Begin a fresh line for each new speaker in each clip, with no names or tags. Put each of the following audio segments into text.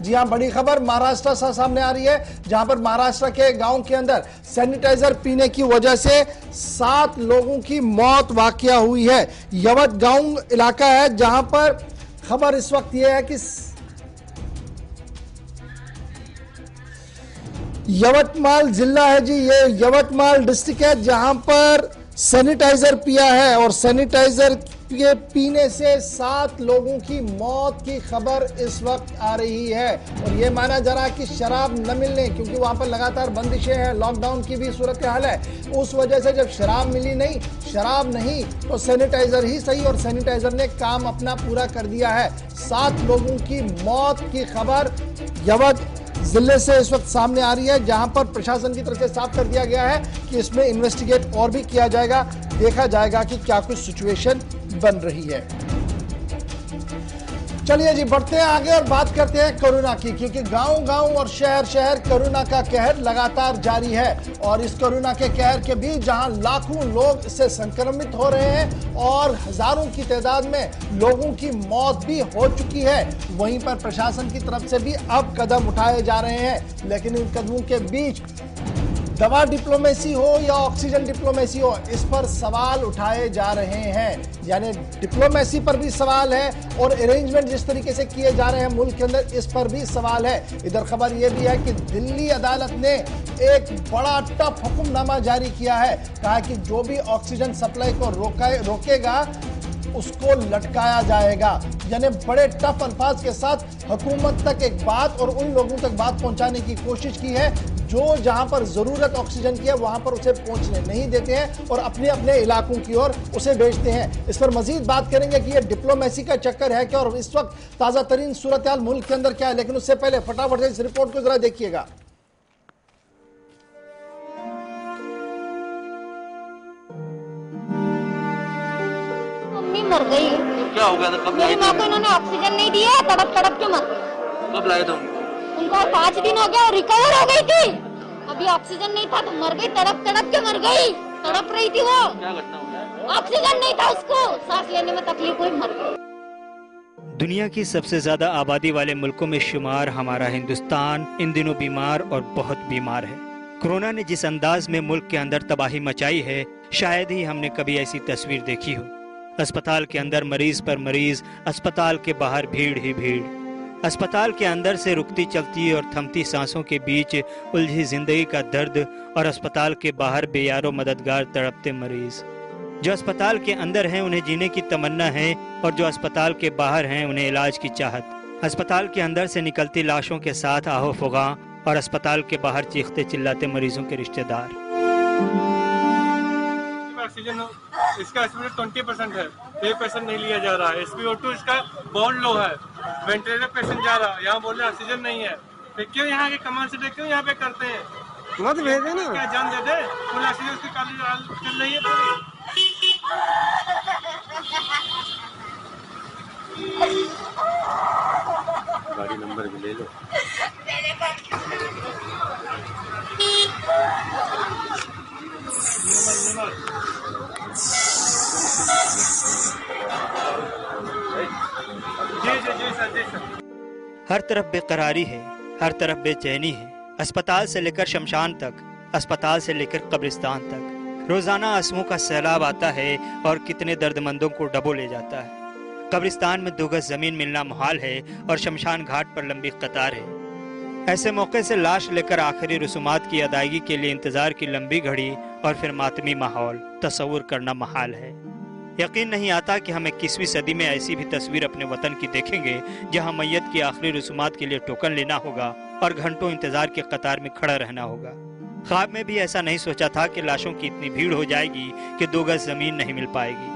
जी हां, बड़ी खबर महाराष्ट्र से सामने आ रही है, जहां पर महाराष्ट्र के गांव के अंदर सैनिटाइजर पीने की वजह से 7 लोगों की मौत वाकया हुई है। यवत गांव इलाका है, जहां पर खबर इस वक्त यह है कि यवतमाल जिला है जी, ये यवतमाल डिस्ट्रिक्ट है, जहां पर सैनिटाइजर पिया है और सैनिटाइजर के पीने से 7 लोगों की मौत की खबर इस वक्त आ रही है। और यह माना जा रहा है कि शराब न मिलने, क्योंकि वहां पर लगातार बंदिशें हैं, लॉकडाउन की भी सूरत हाल है, उस वजह से जब शराब मिली नहीं, शराब नहीं तो सैनिटाइजर ही सही, और सैनिटाइजर ने काम अपना पूरा कर दिया है। 7 लोगों की मौत की खबर यवत जिले से इस वक्त सामने आ रही है, जहां पर प्रशासन की तरफ से साफ कर दिया गया है कि इसमें इन्वेस्टिगेट और भी किया जाएगा, देखा जाएगा कि क्या कुछ सिचुएशन बन रही है। चलिए जी, बढ़ते हैं आगे और बात करते हैं कोरोना की, क्योंकि गांव-गांव और शहर-शहर कोरोना का कहर लगातार जारी है। और इस कोरोना के कहर के बीच जहां लाखों लोग इससे संक्रमित हो रहे हैं और हजारों की तादाद में लोगों की मौत भी हो चुकी है, वहीं पर प्रशासन की तरफ से भी अब कदम उठाए जा रहे हैं। लेकिन इन कदमों के बीच दवा डिप्लोमेसी हो या ऑक्सीजन डिप्लोमेसी हो, इस पर सवाल उठाए जा रहे हैं। यानी डिप्लोमेसी पर भी सवाल है और अरेंजमेंट जिस तरीके से किए जा रहे हैं मुल्क के अंदर, इस पर भी सवाल है। इधर खबर यह भी है कि दिल्ली अदालत ने एक बड़ा टफ हुक्मनामा जारी किया है, कहा कि जो भी ऑक्सीजन सप्लाई को रोकेगा उसको लटकाया जाएगा। यानी बड़े टफ अल्फाज के साथ हुकूमत तक एक बात और उन लोगों तक बात पहुंचाने की कोशिश की है जो जहां पर जरूरत ऑक्सीजन की है वहां पर उसे पहुंचने नहीं देते हैं और अपने अपने इलाकों की ओर उसे भेजते हैं। इस पर मजीद बात करेंगे कि यह डिप्लोमेसी का चक्कर है क्या और इस वक्त ताजा तरीन सूरत हाल मुल्क के अंदर क्या है। लेकिन उससे पहले फटाफट से इस रिपोर्ट को जरा देखिएगा।
मर गई।
क्या हो गया था? कब
मेरी माँ को इन्होंने ऑक्सीजन नहीं दिया, तड़प तड़प के मर गई।
कब लाए थे
उनको 5 दिन हो गया और रिकवर हो गई थी। अभी ऑक्सीजन नहीं था तो मर गई, तड़प तड़प के मर गई। तड़प रही थी वो।
क्या घटना हुआ?
ऑक्सीजन नहीं था उसको, सांस लेने में तकलीफ हुई, मर गई।
दुनिया की सबसे ज्यादा आबादी वाले मुल्कों में शुमार हमारा हिंदुस्तान इन दिनों बीमार और बहुत बीमार है। कोरोना ने जिस अंदाज में मुल्क के अंदर तबाही मचाई है, शायद ही हमने कभी ऐसी तस्वीर देखी हो। अस्पताल के अंदर मरीज पर मरीज, अस्पताल के बाहर भीड़ ही भीड़। अस्पताल के अंदर से रुकती चलती और थमती सांसों के बीच उलझी जिंदगी का दर्द और अस्पताल के बाहर बेयारो मददगार तड़पते मरीज। जो अस्पताल के अंदर हैं उन्हें जीने की तमन्ना है और जो अस्पताल के बाहर हैं उन्हें इलाज की चाहत। अस्पताल के अंदर से निकलती लाशों के साथ आहो फुगा और अस्पताल के बाहर चीखते चिल्लाते मरीजों के रिश्तेदार।
ऑक्सीजन इसका एस्टिमेट 20% है, 1% नहीं लिया जा रहा है। SpO2 इसका बहुत लो है, वेंटिलेटर पेशेंट जा रहा है, यहाँ बोल रहे ऑक्सीजन नहीं है। फिर क्यों यहाँ के कमाल से क्यों यहाँ पे करते हैं? मत भेजे ना, क्या जान दे दे। फुल ऑक्सीजन उसकी चल रही है पूरी।
गाड़ी नंबर भी ले लो।
हर तरफ बेकरारी है, हर तरफ बेचैनी है। अस्पताल से लेकर शमशान तक, अस्पताल से लेकर कब्रिस्तान तक रोजाना आंसुओं का सैलाब आता है और कितने दर्दमंदों को डबो ले जाता है। कब्रिस्तान में 2 गज जमीन मिलना मुहाल है और शमशान घाट पर लंबी कतार है। ऐसे मौके से लाश लेकर आखिरी रसूमात की अदायगी के लिए इंतजार की लंबी घड़ी और फिर मातमी माहौल तस्वुर करना महाल है। यकीन नहीं आता कि हम 21वीं सदी में ऐसी भी तस्वीर अपने वतन की देखेंगे जहां मैयत की आखिरी रसूमात के लिए टोकन लेना होगा और घंटों इंतजार के कतार में खड़ा रहना होगा। ख्वाब में भी ऐसा नहीं सोचा था कि लाशों की इतनी भीड़ हो जाएगी कि 2 गज जमीन नहीं मिल पाएगी।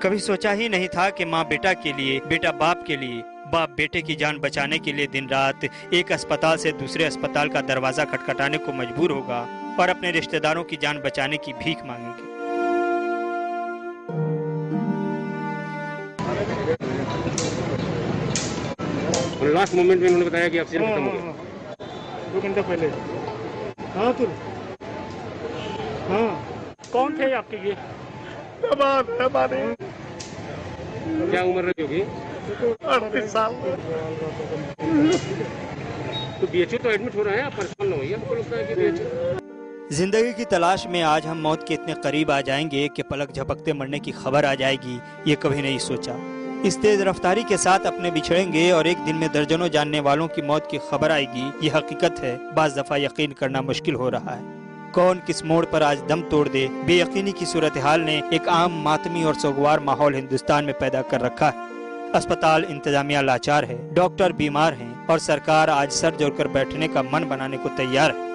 कभी सोचा ही नहीं था कि माँ बेटा के लिए, बेटा बाप के लिए, बाप बेटे की जान बचाने के लिए दिन रात एक अस्पताल से दूसरे अस्पताल का दरवाजा खटखटाने को मजबूर होगा और अपने रिश्तेदारों की जान बचाने की भीख मांगेंगे।
लास्ट मोमेंट में उन्होंने बताया कि ऑक्सीजन खत्म हो गया 2 घंटे पहले। हाँ तुम कौन थे आपके ये? क्या उम्र रही होगी?
38 साल।
तो बीएचओ तो एडमिट हो रहे हैं, आप परेशान न होइए, हमको लगता है कि बीएचओ।
जिंदगी की तलाश में आज हम मौत के इतने करीब आ जाएंगे कि पलक झपकते मरने की खबर आ जाएगी, ये कभी नहीं सोचा। इस तेज रफ्तारी के साथ अपने बिछड़ेंगे और एक दिन में दर्जनों जानने वालों की मौत की खबर आएगी, ये हकीकत है। बाज दफा यकीन करना मुश्किल हो रहा है। कौन किस मोड़ पर आज दम तोड़ दे, बेयकीनी की सूरत हाल ने एक आम मातमी और सोगवार माहौल हिंदुस्तान में पैदा कर रखा है। अस्पताल इंतजामिया लाचार है, डॉक्टर बीमार हैं और सरकार आज सर जोड़कर बैठने का मन बनाने को तैयार है।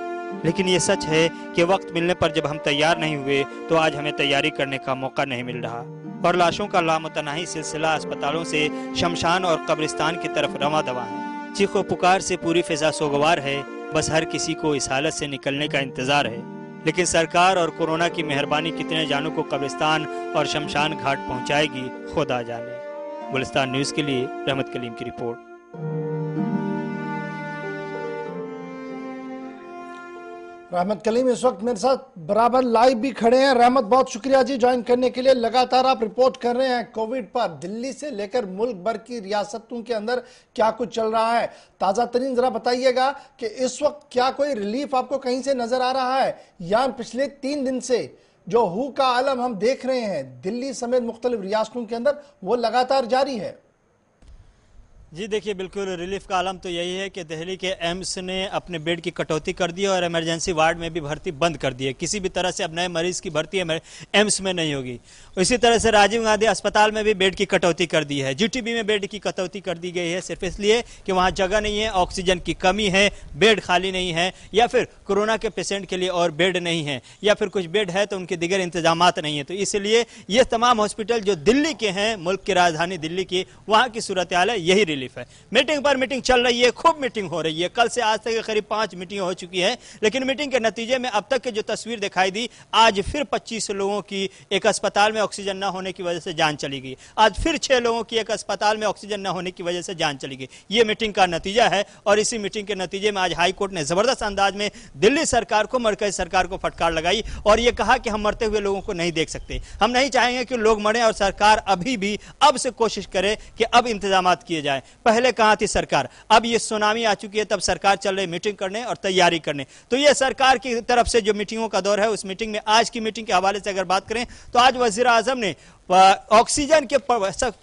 लेकिन ये सच है कि वक्त मिलने पर जब हम तैयार नहीं हुए तो आज हमें तैयारी करने का मौका नहीं मिल रहा और लाशों का लामुतनाही सिलसिला अस्पतालों से शमशान और कब्रिस्तान की तरफ रवा दवा है। चीखो पुकार से पूरी फिजा सोगवार है, बस हर किसी को इस हालत से निकलने का इंतजार है। लेकिन सरकार और कोरोना की मेहरबानी कितने जानों को कब्रिस्तान और शमशान घाट पहुंचाएगी, खुदा जाने। गुलिस्तान न्यूज के लिए रहमत कलीम की रिपोर्ट।
रहमत कलीम इस वक्त मेरे साथ बराबर लाइव भी खड़े हैं। रहमत, बहुत शुक्रिया जी ज्वाइन करने के लिए। लगातार आप रिपोर्ट कर रहे हैं कोविड पर, दिल्ली से लेकर मुल्क भर की रियासतों के अंदर क्या कुछ चल रहा है, ताजा तरीन जरा बताइएगा कि इस वक्त क्या कोई रिलीफ आपको कहीं से नजर आ रहा है, या पिछले 3 दिन से जो हू का आलम हम देख रहे हैं दिल्ली समेत मुख्तलिफ रियासतों के अंदर वो लगातार जारी है?
जी देखिए, बिल्कुल रिलीफ का आलम तो यही है कि दिल्ली के एम्स ने अपने बेड की कटौती कर दी और इमरजेंसी वार्ड में भी भर्ती बंद कर दी है। किसी भी तरह से अब नए मरीज की भर्ती एम्स में नहीं होगी। इसी तरह से राजीव गांधी अस्पताल में भी बेड की कटौती कर दी है। जीटीबी में बेड की कटौती कर दी गई है सिर्फ इसलिए कि वहां जगह नहीं है, ऑक्सीजन की कमी है, बेड खाली नहीं है, या फिर कोरोना के पेशेंट के लिए और बेड नहीं है, या फिर कुछ बेड है तो उनके दिगर इंतजामात नहीं है। तो इसलिए ये तमाम हॉस्पिटल जो दिल्ली के हैं, मुल्क की राजधानी दिल्ली की, वहां की सूरत हाल है, यही रिलीफ है। मीटिंग पर मीटिंग चल रही है, खूब मीटिंग हो रही है। कल से आज तक करीब 5 मीटिंग हो चुकी है, लेकिन मीटिंग के नतीजे में अब तक की जो तस्वीर दिखाई दी, आज फिर 25 लोगों की एक अस्पताल में ऑक्सीजन न होने की वजह से जान चली गई। आज फिर 6 लोगों की एक अस्पताल में ऑक्सीजन न होने की वजह से जान चली गई। ये मीटिंग का नतीजा है और इसी मीटिंग के नतीजे में आज हाई कोर्ट ने जबरदस्त अंदाज में दिल्ली सरकार को, मरकजी सरकार को फटकार लगाई और यह कहा कि हम मरते हुए लोगों को नहीं देख सकते। हम नहीं चाहेंगे कि लोग मरे और सरकार अभी भी अब से कोशिश करे कि अब इंतजाम किए जाए। पहले कहां थी सरकार? अब ये सुनामी आ चुकी है, तब सरकार चल रही मीटिंग करने और तैयारी करने। तो ये सरकार की तरफ से जो मीटिंगों का दौर है, उस मीटिंग में आज की मीटिंग के हवाले से अगर बात करें तो आज वजीर आजम ने ऑक्सीजन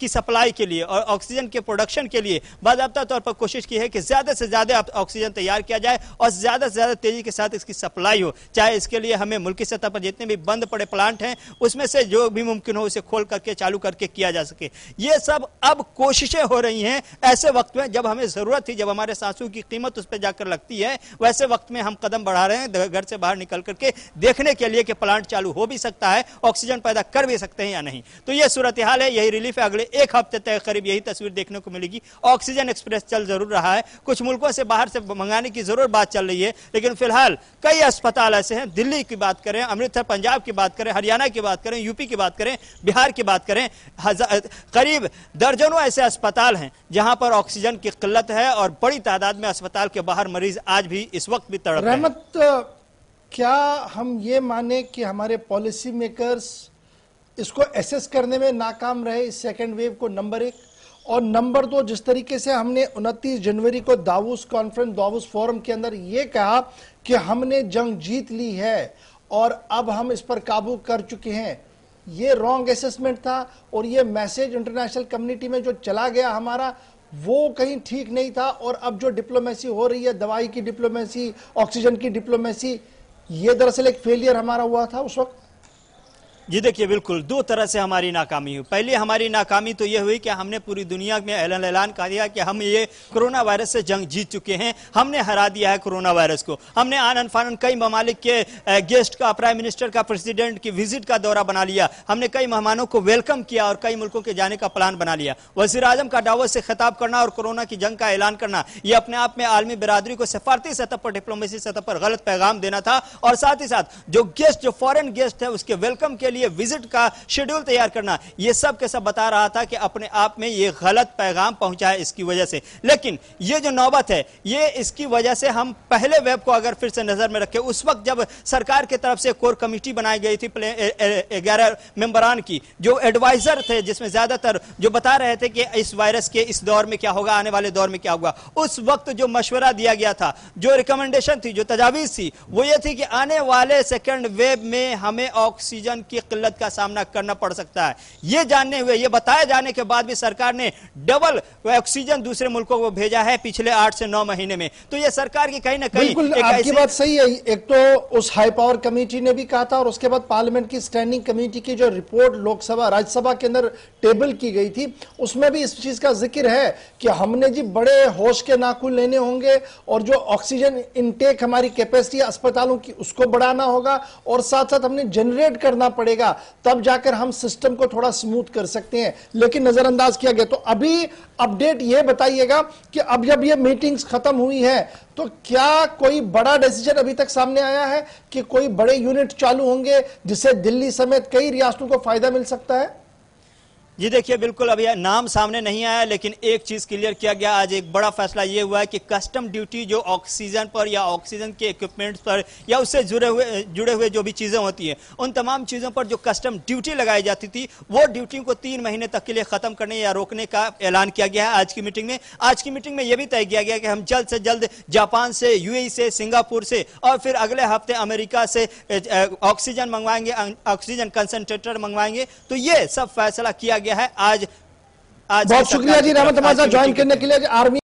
की सप्लाई के लिए और ऑक्सीजन के प्रोडक्शन के लिए बाकायदा तौर पर कोशिश की है कि ज्यादा से ज्यादा ऑक्सीजन तैयार किया जाए और ज्यादा से ज्यादा तेजी के साथ इसकी सप्लाई हो। चाहे इसके लिए हमें मुल्क की सतह पर जितने भी बंद पड़े प्लांट हैं उसमें से जो भी मुमकिन हो उसे खोल करके चालू करके किया जा सके। ये सब अब कोशिशें हो रही हैं ऐसे वक्त में जब हमें जरूरत थी, जब हमारे सांसों की कीमत उस पर जाकर लगती है, वैसे वक्त में हम कदम बढ़ा रहे हैं घर से बाहर निकल करके देखने के लिए कि प्लांट चालू हो भी सकता है, ऑक्सीजन पैदा कर भी सकते हैं या नहीं। तो यह सूरत हाल है, यही रिलीफ है। अगले 1 हफ्ते तक करीब यही तस्वीर देखने को मिलेगी। ऑक्सीजन एक्सप्रेस चल जरूर रहा है, कुछ मुल्कों से बाहर से मंगाने की जरूर बात चल रही है, लेकिन फिलहाल कई अस्पताल ऐसे हैं, दिल्ली की बात करें, अमृतसर पंजाब की बात करें, हरियाणा की बात करें, यूपी की बात करें, बिहार की बात करें, करीब दर्जनों ऐसे अस्पताल हैं जहां पर ऑक्सीजन की किल्लत है और बड़ी तादाद में अस्पताल के बाहर मरीज आज भी इस वक्त भी तड़प रहे हैं।
रहमत, क्या हम ये माने कि हमारे पॉलिसी मेकर्स इसको एसेस करने में नाकाम रहे, इस सेकेंड वेव को? नंबर 1 और नंबर 2, जिस तरीके से हमने 29 जनवरी को दावोस कॉन्फ्रेंस, दावोस फोरम के अंदर ये कहा कि हमने जंग जीत ली है और अब हम इस पर काबू कर चुके हैं, ये रॉन्ग असेसमेंट था और ये मैसेज इंटरनेशनल कम्युनिटी में जो चला गया हमारा, वो कहीं ठीक नहीं था। और अब जो डिप्लोमेसी हो रही है, दवाई की डिप्लोमेसी, ऑक्सीजन की डिप्लोमेसी, ये दरअसल एक फेलियर हमारा हुआ था उस वक्त।
जी देखिए, बिल्कुल 2 तरह से हमारी नाकामी हुई। पहली हमारी नाकामी तो यह हुई कि हमने पूरी दुनिया में ऐलान कर दिया कि हम ये कोरोना वायरस से जंग जीत चुके हैं, हमने हरा दिया है कोरोना वायरस को। हमने आनन फानन कई ममालिक के गेस्ट का, प्राइम मिनिस्टर का, प्रेसिडेंट की विजिट का दौरा बना लिया, हमने कई मेहमानों को वेलकम किया और कई मुल्कों के जाने का प्लान बना लिया। वजीर आजम का दावोस से खिताब करना और कोरोना की जंग का ऐलान करना, यह अपने आप में आलमी बिरादरी को सफारती सतह पर, डिप्लोमेसी सतह पर गलत पैगाम देना था। और साथ ही साथ जो गेस्ट, जो फॉरेन गेस्ट है, उसके वेलकम के लिए लिए विजिट का शेड्यूल तैयार करना, ये सब के सब बता रहा था कि अपने आप में ये गलत पैगाम पहुंचा है इसकी वजह से। लेकिन ये जो नौबत है ये इसकी वजह से हम पहले वेब को अगर फिर से नजर में रखें, उस वक्त जब सरकार की तरफ से कोर कमेटी बनाई गई थी 11 मेंबरान की, जो एडवाइजर थे, जिसमें ज्यादातर जो बता रहे थे कि इस वायरस के इस दौर में क्या होगा, आने वाले दौर में क्या होगा, उस वक्त जो मशवरा दिया गया था, जो रिकमेंडेशन थी, जो तजावीज थी, वो ये थी कि आने वाले सेकेंड वेव में हमें ऑक्सीजन की किल्लत का सामना करना पड़ सकता है। ये जानने हुए, ये बताए जाने के बाद भी सरकार ने डबल ऑक्सीजन दूसरे मुल्कों को भेजा है पिछले 8 से 9 महीने में। तो ये सरकार की कहीं ना कहीं
आपकी बात सही है। एक तो उस हाई पावर कमेटी ने भी कहा था और उसके बाद पार्लियामेंट की स्टैंडिंग कमेटी की जो रिपोर्ट लोकसभा राज्यसभा के अंदर टेबल की गई थी, उसमें भी इस चीज का जिक्र है कि हमने जी बड़े होश के नाखून लेने होंगे और जो ऑक्सीजन इनटेक हमारी कैपेसिटी अस्पतालों की उसको बढ़ाना होगा और साथ साथ हमने जनरेट करना पड़ेगा, तब जाकर हम सिस्टम को थोड़ा स्मूथ कर सकते हैं। लेकिन नजरअंदाज किया गया। तो अभी अपडेट यह बताइएगा कि अब जब ये मीटिंग्स खत्म हुई है तो क्या कोई बड़ा डिसीजन अभी तक सामने आया है कि कोई बड़े यूनिट चालू होंगे जिससे दिल्ली समेत कई रियासतों को फायदा मिल सकता है?
जी देखिए, बिल्कुल अभी नाम सामने नहीं आया, लेकिन एक चीज क्लियर किया गया। आज एक बड़ा फैसला यह हुआ है कि कस्टम ड्यूटी जो ऑक्सीजन पर या ऑक्सीजन के इक्विपमेंट्स पर या उससे जुड़े हुए जो भी चीजें होती हैं, उन तमाम चीजों पर जो कस्टम ड्यूटी लगाई जाती थी, वो ड्यूटी को 3 महीने तक के लिए खत्म करने या रोकने का ऐलान किया गया है आज की मीटिंग में। आज की मीटिंग में यह भी तय किया गया कि हम जल्द से जल्द जापान से, यूएई से, सिंगापुर से और फिर अगले हफ्ते अमेरिका से ऑक्सीजन मंगवाएंगे, ऑक्सीजन कंसंट्रेटर मंगवाएंगे। तो ये सब फैसला किया गया है आज।
बहुत शुक्रिया जी रहमत हमारे साथ ज्वाइन करने के लिए। आर्मी